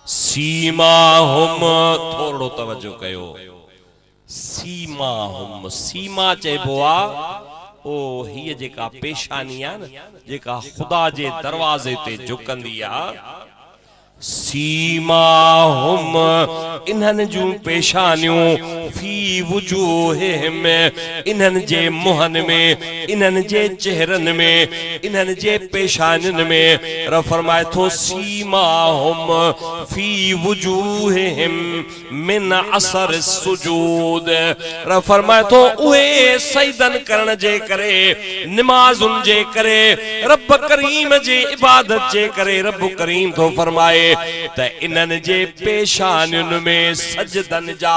सीमा हुम, थोड़ो तवज्जो कयो, सीमा हुम, सीमा चइबो आ ओ हीअ जेका पेशानी आ न, जेका खुदा जे दरवाजे ते झुकंदी आ। सीमा हुम, इन्हन जूं पेशानियूं, फी वजूहिहिम, इन्हन जे मुहन में, इन्हन जे चेहरन में, इन्हन जे पेशानिन में। र फरमाए थो सीमा हुम फी वजूहिहिम मिन असर सुजूद। र फरमाए थो उहे सजदन करण जे करे, नमाजुन जे करे, रब करीम जे इबादत जे करे रब करीम थो फरमाए त इन्हनि जे पेशानियुनि में सजदन जा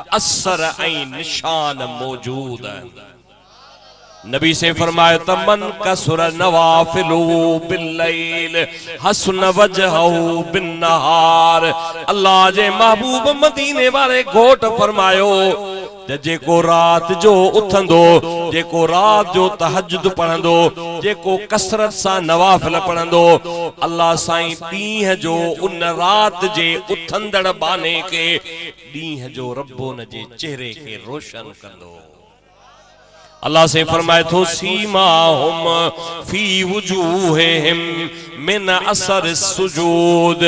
असर ऐं निशान मौजूद आहिनि। नबी से फरमाया तमन कसुर नवाफिलु बिल्लैल हसन वजहु बिन्नहार। अल्लाह जे महबूब मदीने वाले घोट फरमायो जेको रात जो उथंदो, जेको रात जो तहज्जुद पढ़ंदो, जेको कसरत सा नवाफिल पढ़ंदो, अल्लाह साईं ॾींहं जो उन रात जे उथंदड़ बाने के ॾींहं जो रब्बो न जे चेहरे के रोशन कंदो। अल्लाह से फरमाए थो सीमा हुम फी वजूहिहिम मिन असर सुजूद।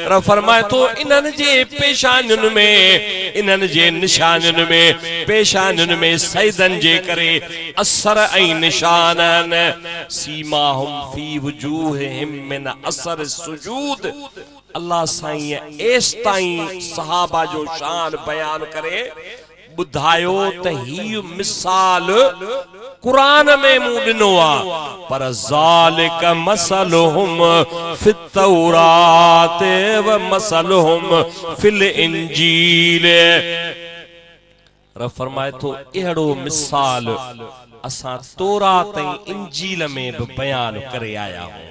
र फरमाए थो इन्हनि जे पेशानियुनि में, इन्हनि जे निशानियुनि में, पेशानियुनि में सजदन जे करे असर ऐं निशान आहिनि। सीमा हुम फी वजूहिहिम मिन असर सुजूद। अल्लाह साईं एस ताईं सहाबा जो शान बयान करे बुधायो त ही मिसाल कुरान में मूं ॾिनो आ, पर ज़ालिक मसलुहुम फित तौरात व मसलुहुम फिल इंजील। र फरमाए थो अहिड़ो मिसाल असां तौरात ऐं इंजील में भी बयान करे आया हूं।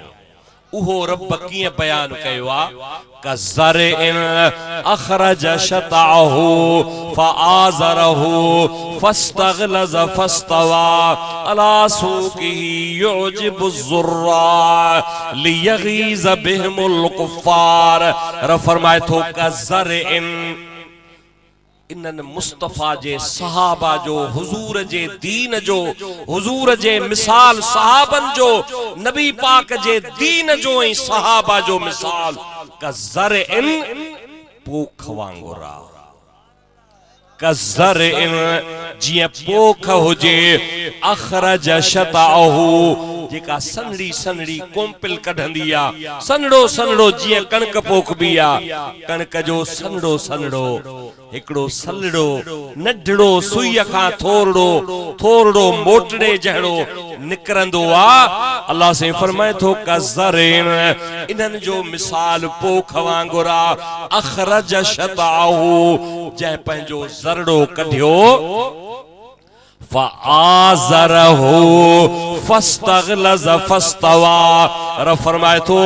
उहो रब कीअं बयान कयो आ कज़रइन अखरज शताहु फआज़रहु फस्तगलज़ फस्तवा अला सूकिही युजिबु ज़ुर्रा लियगीज़ बिहिमुल कुफ़्फ़ार। र फरमाए थो कज़रइन इन्हनि मुस्तफ़ा जे सहाबा जो, हुजूर जे दीन जो, हुजूर जे मिसाल सहाबन जो, नबी पाक जे दीन जो ऐं सहाबा जो मिसाल कज़रइन पोख वांगुर आ। कज़रइन जीअं पोख हुजे, अखरज शताहु जेका सनड़ी सनड़ी कोम्पिल कढंदी आ, सनड़ो सनड़ो जीअं कणक पोखबी आ, कणक जो सनड़ो सनड़ो हिकड़ो सलड़ो नढड़ो सुईअ खां थोरड़ो थोरड़ो मोटड़े जहिड़ो निकरंदो आ। अल्लाह से फरमाए थो कज़रइन इन्हनि जो मिसाल पोख वांगुर आ। अखरज शताहु जंहिं पंहिंजो ज़रड़ो कढियो, फआज़रहु फस्तगलज़ फस्तवा। र फरमाए थो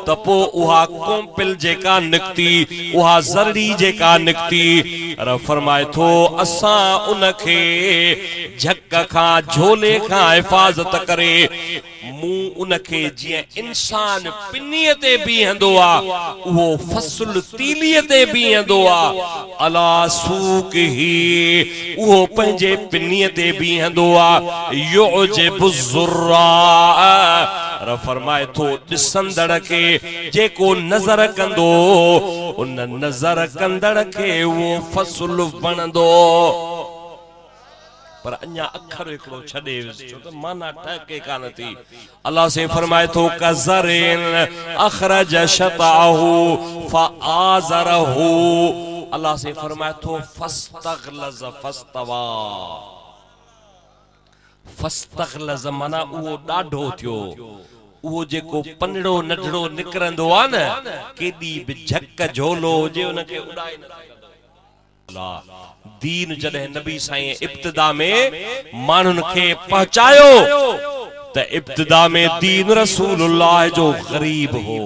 त पो उहा कोम्पिल जेका निकती, उहा ज़रड़ी जेका निकती, र फरमाए थो असां उनखे झक खां झोले खां हिफ़ाज़त करे मूं उनखे जीअं इंसान पिनीअ ते बीहंदो आ, उहो फसल तीलीअ ते बीहंदो आ, अला सूकिही उहो पंहिंजे पिनीअ ते बीहंदो आ, युजिबु ज़ुर्रा। र फरमाए थो ॾिसंदड़ खे जेको नज़र कंदो, उन नज़र कंदड़ खे उहो फसल वणंदो। पर अन्या अखर हिकड़ो छॾे छो त माना ठहके कान थी। अल्लाह से फरमाए थो कज़रइन अखरज शताहु फआज़रहु। अल्लाह से फरमाए थो फस्तगलज़ फस्तवा। फस्तगलज़ माना उहो ॾाढो थियो उहो जेको पनड़ो नढड़ो निकरंदो आ न केॾी बि झक झोलो हुजे उनखे उॾाए न सघंदो दीन जॾहिं नबी साईं इब्तिदा में माण्हुनि खे पहुचायो त इब्तिदा में दीन रसूलुल्लाह जो गरीब हो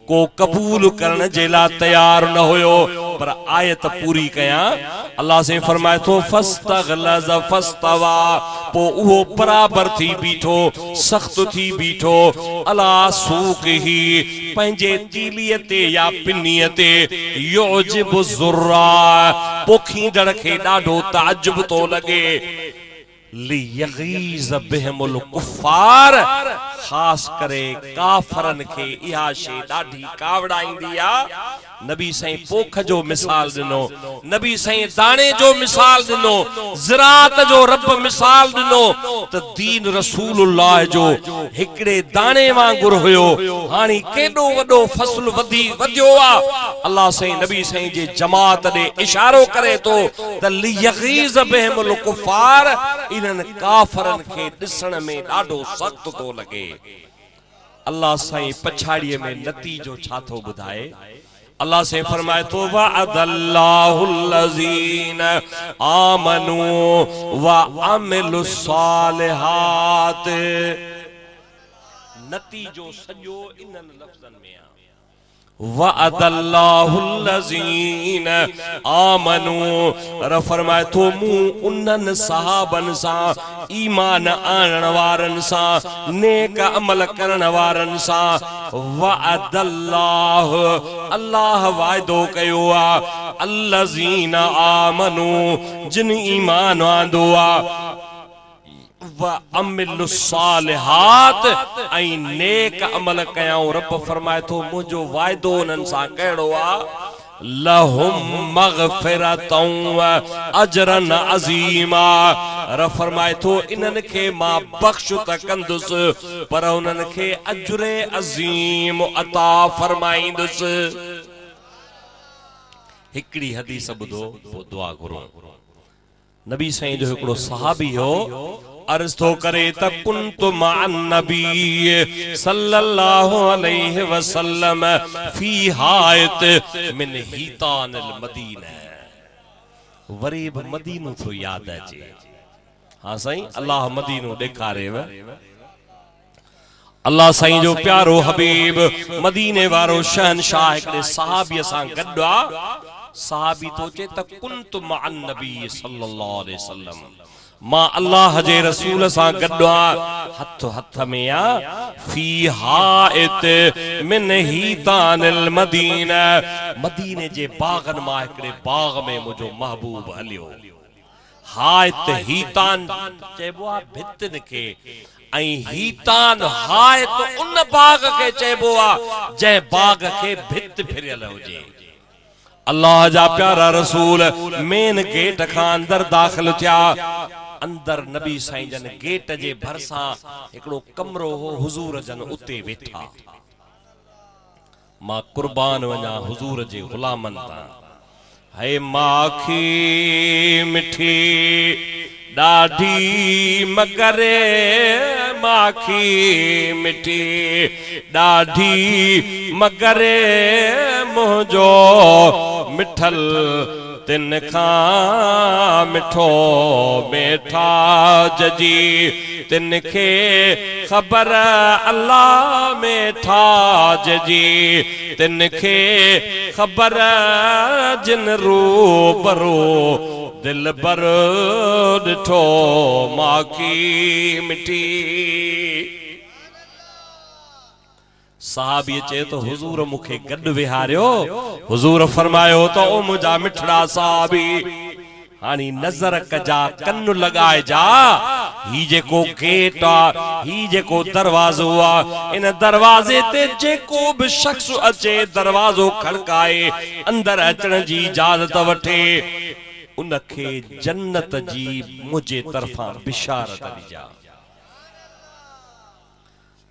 को कबूल करण जे लाइ तैयार न हुयो पर आयत पूरी कया अल्लाह से फरमाए तो फस्तगलज़ फस्तवा पो उहो बराबर थी बीठो सख्त थी बीठो अला सूक ही पंहिंजे तीलीअ ते या पिन्नीअ ते युजिबु ज़ुर्रा पोखींदड़ खे ॾाढो ताजुब तो लगे लियगीज़ बिहिमुल कुफ़ार खास करे काफरन के इहा शे ॾाढी कावड़ाईंदी आ नबी साईं पोख जो मिसाल दिनो नबी साईं दाणे जो मिसाल दिनो ज़रात जो रब मिसाल दिनो त दीन रसूलुल्लाह जो हिकड़े दाणे वांगुर हुयो हानी केडो वडो फसल वधियो आ अल्लाह साईं नबी साईं जे जमात दे इशारो करे तो त लियगीज़ बिहिमुल कुफ़ार इनन काफरन के दिसण में ॾाढो सख्त तो लगे अल्लाह साईं पछाड़ीअ में नतीजो छा थो ॿुधाए अल्लाह से फरमाए तो वअदल्लाहुल्लज़ीन आमनू व अमिलुस्सालिहात नतीजो सॼो इन्हनि लफ़्ज़नि में आहे वअदल्लाहुल्लज़ीन आमनू फरमाए तो मूं उन्हनि सहाबन सां ईमान आणण वारन सां नेक अमल करण वारन सां वअदल्लाह अल्लाह वायदो कयो आ अल्लज़ीन आमनू जिन ईमान आंदो आ व अमिलुस्सालिहात ऐं नेक अमल कयाऊं रब फरमाए थो मुंहिंजो वायदो उन्हनि सां कहिड़ो आ लहुम मग़फ़िरतुं व अजरन अज़ीमा रब फरमाए थो इन्हनि खे मां बख़्श त कंदुसि पर उन्हनि खे अजरे अज़ीम अता फरमाईंदुसि हिकड़ी हदीस ॿुधो पोइ दुआ घुरो नबी साईं जो हिकड़ो सहाबी हो अर्ज़ तो करे त कुन्तु मअन नबी सल्लल्लाहु अलैहि वसल्लम फी हायत मिन हीतानिल मदीना वरी बि मदीनो तो याद अचे हां साईं अल्लाह मदीनो ॾेखारेव अल्लाह साईं जो प्यारो हबीब मदीने वारो शहनशाह हिकड़े सहाबीअ सां गॾु आ सहाबी तो चे त कुन्तु मअन नबी सल्लल्लाहु अलैहि वसल्लम मां अल्लाह जे रसूल सां गॾु आ हथ हथ में आ फी हाइत मिन हीतानिल मदीना मदीने जे बागन मां हिकड़े बाग में मुंहिंजो महबूब हलियो हाइत हीतान चइबो आ भितन खे ऐं हीतान हाइत उन बाग खे चइबो आ जंहिं बाग खे भित फिरियल हुजे अल्लाह जा प्यारा रसूल मेन गेट खां अंदर दाखिल थिया अंदर नबी साईं जन गेट जे भरसां हिकड़ो कमरो हो हुजूर जन उते वेठा मां कुर्बान वञा हुजूर जे गुलामन तां है माखी मिठी ॾाढी मगरे माखी मिठी ॾाढी मगरे मुंहिंजो मिठल तिन खां मिठो मेठा जजी तिन खे ख़बर अल्लाह मेठा जजी तिन खे ख़बर जिन रूबरू दिल बर ॾिठो माखी मिठी साहबी चे तो हुजूर मुखे गड विहारियो हुजूर फरमायो तो ओ मुजा मिठड़ा साहबी हानी नजर कजा कन लगाए जा ही जेको गेट आ ही जेको दरवाजो आ इन दरवाजे ते जेको भी शख्स अचे दरवाजो खड़काए अंदर अचण जी इजाजत वठे उनखे जन्नत जी मुझे तरफा बिशारत ॾिजा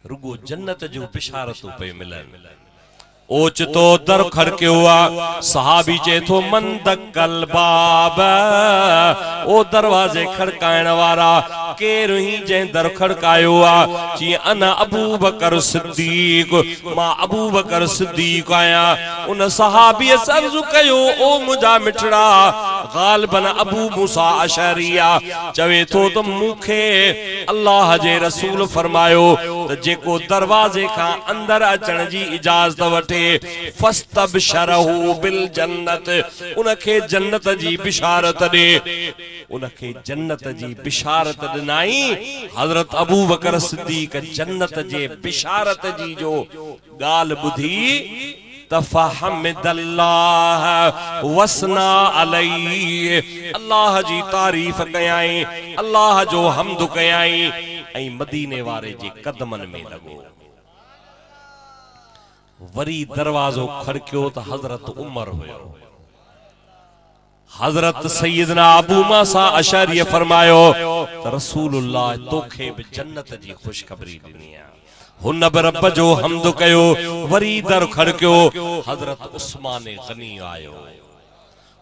रुगो जन्नत जो बिशारतों पे मिलन ओचतो दर खड़कियो आ सहाबी चे थो मंदकल बाब ओ दरवाजे खड़काइण वारा केरु ही जे दर खड़कायो आ जी अना अबू बकर सिद्दीक मां अबू बकर सिद्दीक आया उन सहाबी अर्ज कयो ओ मुजा मिठड़ा गालिबन अबू मूसा अशरिया चवे थो तो मुखे अल्लाह जे रसूल फरमायो त जेको दरवाजे का अंदर अचण जी इजाजत वठे फस्तबशरहु बिल जन्नत उनखे जन्नत जी बिशारत दे उनखे जन्नत जी बिशारत दिनाई हजरत अबू बकर सिद्दीक जन्नत जे बिशारत जी जो गाल बुधी तफहमदल्लाह वसना अलैहि अल्लाह जी तारीफ कयाई अल्लाह जो हमद कयाई ऐं मदीने वारे जे कदमन में लगो वरी दरवाजो खड़कियो तो हजरत उमर हुयो हजरत सैयदना अबू मूसा अशरी फरमायो तो रसूलुल्लाह तोखे भी जन्नत जी खुशखबरी दिनी आ हुन रब जो हमद कयो वरी दर खड़कियो हजरत उस्मान गनी आयो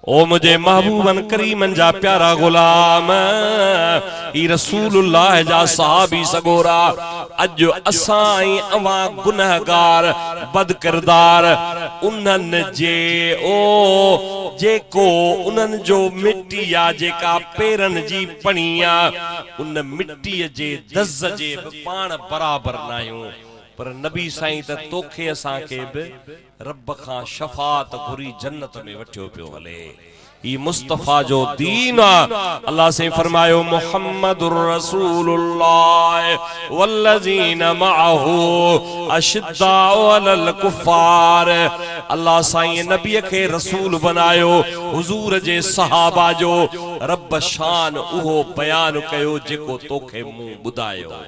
ओ मुझे महबूबन करीमन जा प्यारा गुलाम ई रसूलुल्लाह जा सहाबी सगोरा अज असाई अवा गुनहगार बद किरदार उन्हन जे ओ जेको उन्हन जो मिट्टी या जेका पेरन जी पणिया उन मिट्टी जे दज़ जे पान बराबर नायूं पर नबी साईं त तोखे असा के भी रब खां शफात घुरी जन्नत में वठियो पियो हले ई मुस्तफा जो दीन अल्लाह से फरमायो मुहम्मदुर रसूलुल्लाह वल्लजीन मअहू अशिद्दाउ अलल कुफ्फार अल्लाह साईं नबी के रसूल बनायो हुजूर जे सहाबा जो रब शान उहो बयान कयो जेको तोखे मुंह बुधायो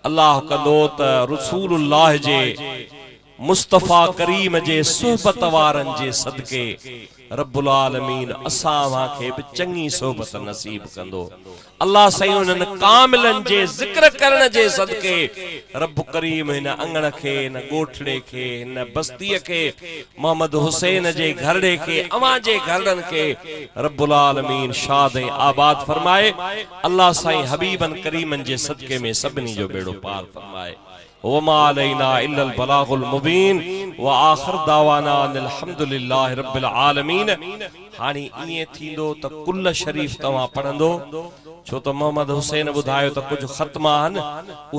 अल्लाह कंदो त रसूलुल्लाह जे मुस्तफा करीम जे सोहबत वारन जे सदके रब्बुल आलमीन असां के भी चंगी सोहबत नसीब कंदो अल्लाह सही उन कामिलन जे जिक्र करण जे सदके रब करीम इन अंगण के न गोठड़े के न बस्ती के मोहम्मद हुसैन जे घरड़े के अवा जे घरड़न के रब्बुल आलमीन शाद आबाद फरमाए अल्लाह साईं हबीबन करीमन जे सदके में सबनी जो बेड़ो पार फरमाए वमा अलैना इल्लल बलागुल मुबीन व आखिर दावाना अल्हम्दुलिल्लाहि रब्बिल आलमीन हानी इए थींदो त कुल शरीफ तवा पढ़ंदो छो तो मोहम्मद हुसैन बुधायो त कुछ खत्मा हन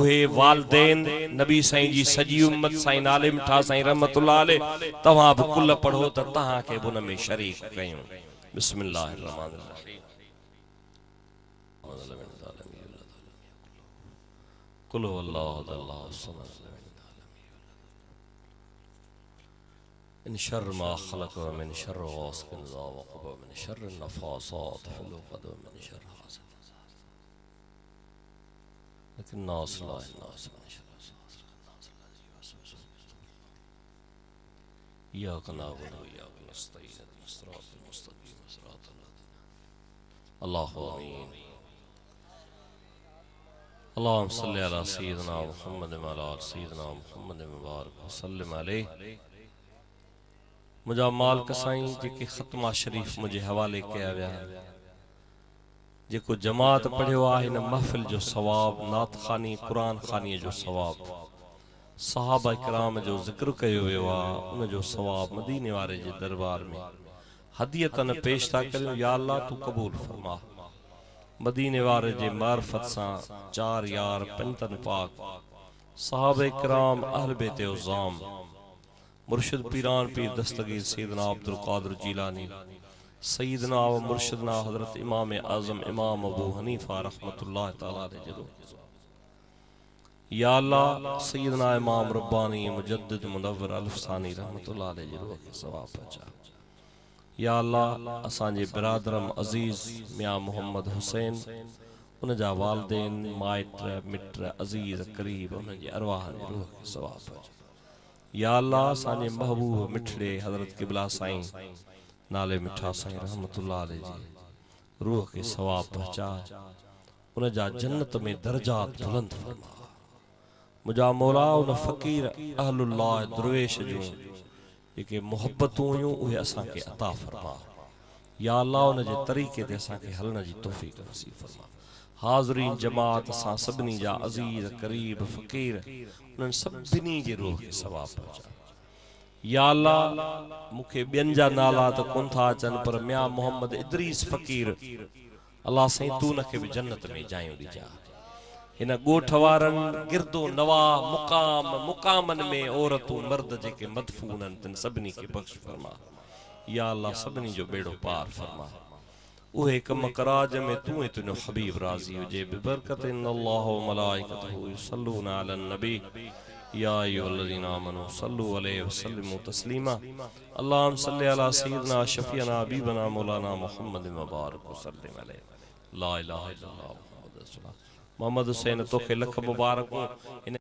उहे वालदैन नबी साईं जी सजी उम्मत साईं नाले मिठा साईं रहमतुल्लाह अलैह तवा भी कुल पढ़ो त तहा के बुन में शरीक कयूं बिस्मिल्लाहिर रहमानिर रहीम कुल वल्लाहु अल्लाहु समद इन शर्र मा खलक व मिन शर्रि गासिकिन इज़ा वक़ब व मिन शर्रि नफ़ासात फिल उक़द व मिन शर्रि हासिदिन इज़ा हसद लेकिन नास ला नास मिन शर्रि हासिदिन इय्याका नअबुदु व इय्याका नस्तईन इहदिनस सिरातल मुस्तक़ीम सिरातल लज़ीना अल्लाहु आमीन अल्लाहुम्मा सल्लि अला सय्यिदिना मुहम्मद व अला आलि सय्यिदिना मुहम्मद मुबारक व सल्लिम अलैहि मुझा मालिक साईं जेके खत्मा शरीफ मुझे हवाले किया विया जेको जमात पढ़ियो आहे इन महफिल जो सवाब नात खानी कुरान खानी जो सवाब सहाबा इकराम जो जिक्र कयो वियो आहे उन जो सवाब मदीने वारे जे दरबार में हदियतन पेश था करियो या अल्लाह तू कबूल फरमा मदीने वारे जे मार्फत सा चार यार पंतन पाक सहाबा इकराम अहल बैत उज़ाम मुर्शिद पीरान पीर दस्तगीर सैयदना अब्दुल कादिर जीलानी सैयदना व मुर्शिदना हजरत इमाम आज़म इमाम अबू हनीफा रहमतुल्लाह तआला अलैहि या अल्लाह सैयदना इमाम रब्बानी मुजद्दिद मुनव्वर अल्फसानी रहमतुल्लाह अलैहि रूह के सवाब पहुंचा या अल्लाह असांजे बिरादरम अजीज मियां मोहम्मद हुसैन उन जा वालिदैन माइट मिट अजीज करीब उन जे अरवाह जे रूह के सवाब पहुंचा या अल्लाह साने महबूब मिठड़े हजरत किबला साईं नाले मिठा साईं रहमतुल्लाह अलैहि रूह के सवाब पहुंचा उन जा जन्नत में दर्जात बुलंद फरमा मुझा मौला उन फकीर अहलुल्लाह दरवेश जो जेके मोहब्बतूं हुयूं उहे असांखे अता फरमा। या अल्लाह उन जे तरीक़े ते असांखे हलण जी तौफ़ीक़ नसीब फरमा। हाज़रीन जमात सां सभिनी जा अज़ीज़ करीब फ़क़ीर उन्हनि सभिनी जे रूह खे सवाब पहुचा। या अल्लाह मूंखे ॿियनि जा नाला त कोन था अचनि पर मियां मोहम्मद इदरीस फ़क़ीर अल्लाह साईं तू उनखे बि जन्नत में जायूं ॾिजा। हिन ॻोठ वारनि गिरदो नवा मुक़ामनि में औरतूं मर्द जेके मदफून आहिनि तिन सभिनी खे बख़्श फरमा। या अल्लाह सभिनी जो बेड़ो पार फरमा। उहे कम कराज में तू ऐं तुंहिंजो हबीब राज़ी हुजे। बिबरकत इन्नल्लाह व मलाइकतहू युसल्लूना अलन नबी या अय्युहल्लज़ीना आमनू सल्लू अलैहि वसल्लिमू तस्लीमा। अल्लाहुम्मा सल्लि अला सय्यिदिना शफीअना हबीबना मौलाना मुहम्मद मुबारक वसल्लिम अलैहि। ला इलाहा इल्लल्लाह मोहम्मद हुसैन तोखे लख मुबारक।